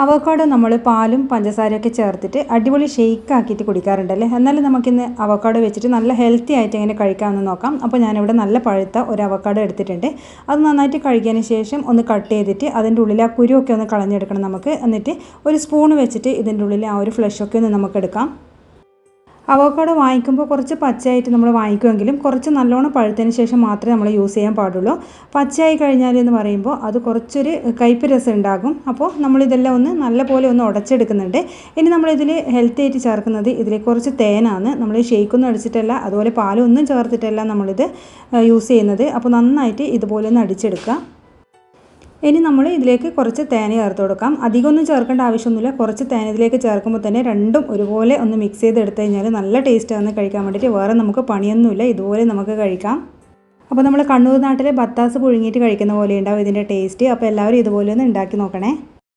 Avocado നമ്മൾ പാലും പഞ്ചസാരയൊക്കെ ചേർത്തിട്ട് അടിപൊളി ഷെയ്ക്ക് ആക്കിയിട്ട് കുടിക്കാറുണ്ടല്ലേ. എന്നാലും നമുക്കിന്ന് അവക്കാഡോ വെച്ചിട്ട് നല്ല ഹെൽത്തി ആയിട്ട് എങ്ങനെ കഴിക്കാമെന്ന് നോക്കാം. അപ്പോൾ ഞാനിവിടെ നല്ല പഴുത്ത ഒരു അവക്കാഡോ എടുത്തിട്ടുണ്ട്. അത് നന്നായിട്ട് കഴുകിയതിന് ശേഷം ഒന്ന് കട്ട് ചെയ്തിട്ട് അതിൻ്റെ ഉള്ളിൽ ആ കുരുവൊക്കെ ഒന്ന് കളഞ്ഞെടുക്കണം നമുക്ക്. എന്നിട്ട് ഒരു സ്പൂൺ വെച്ചിട്ട് ഇതിൻ്റെ ഉള്ളിൽ ആ ഒരു ഫ്ലഷൊക്കെ ഒന്ന് നമുക്കെടുക്കാം. അവക്കാഡോ വാങ്ങിക്കുമ്പോൾ കുറച്ച് പച്ചയായിട്ട് നമ്മൾ വാങ്ങിക്കുമെങ്കിലും കുറച്ച് നല്ലോണം പഴുത്തതിന് ശേഷം മാത്രമേ നമ്മൾ യൂസ് ചെയ്യാൻ പാടുള്ളൂ. പച്ചയായി കഴിഞ്ഞാൽ എന്ന് പറയുമ്പോൾ അത് കുറച്ചൊരു കയ്പ്പ് രസം ഉണ്ടാകും. അപ്പോൾ നമ്മളിതെല്ലാം ഒന്ന് നല്ലപോലെ ഒന്ന് ഉടച്ചെടുക്കുന്നുണ്ട്. ഇനി നമ്മളിതിൽ ഹെൽത്തി ആയിട്ട് ചേർക്കുന്നത് ഇതിലേക്ക് കുറച്ച് തേനാണ്. നമ്മൾ ഷെയ്ക്കൊന്നും അടിച്ചിട്ടല്ല, അതുപോലെ പാലൊന്നും ചേർത്തിട്ടല്ല നമ്മളിത് യൂസ് ചെയ്യുന്നത്. അപ്പോൾ നന്നായിട്ട് ഇതുപോലെ ഒന്ന് അടിച്ചെടുക്കുക. ഇനി നമ്മൾ ഇതിലേക്ക് കുറച്ച് തേന ചേർത്ത് കൊടുക്കാം. അധികമൊന്നും ചേർക്കേണ്ട ആവശ്യമൊന്നുമില്ല. കുറച്ച് തേന ഇതിലേക്ക് ചേർക്കുമ്പോൾ തന്നെ രണ്ടും ഒരുപോലെ ഒന്ന് മിക്സ് ചെയ്തെടുത്ത് കഴിഞ്ഞാൽ നല്ല ടേസ്റ്റാണ് കഴിക്കാൻ വേണ്ടിയിട്ട്. വേറെ നമുക്ക് പണിയൊന്നുമില്ല, ഇതുപോലെ നമുക്ക് കഴിക്കാം. അപ്പോൾ നമ്മൾ കണ്ണൂർ നാട്ടിലെ ബത്താസ് പുഴുങ്ങിയിട്ട് കഴിക്കുന്ന പോലെ ഉണ്ടാവും ഇതിൻ്റെ ടേസ്റ്റ്. അപ്പോൾ എല്ലാവരും ഇതുപോലെ ഒന്ന് ഉണ്ടാക്കി നോക്കണേ.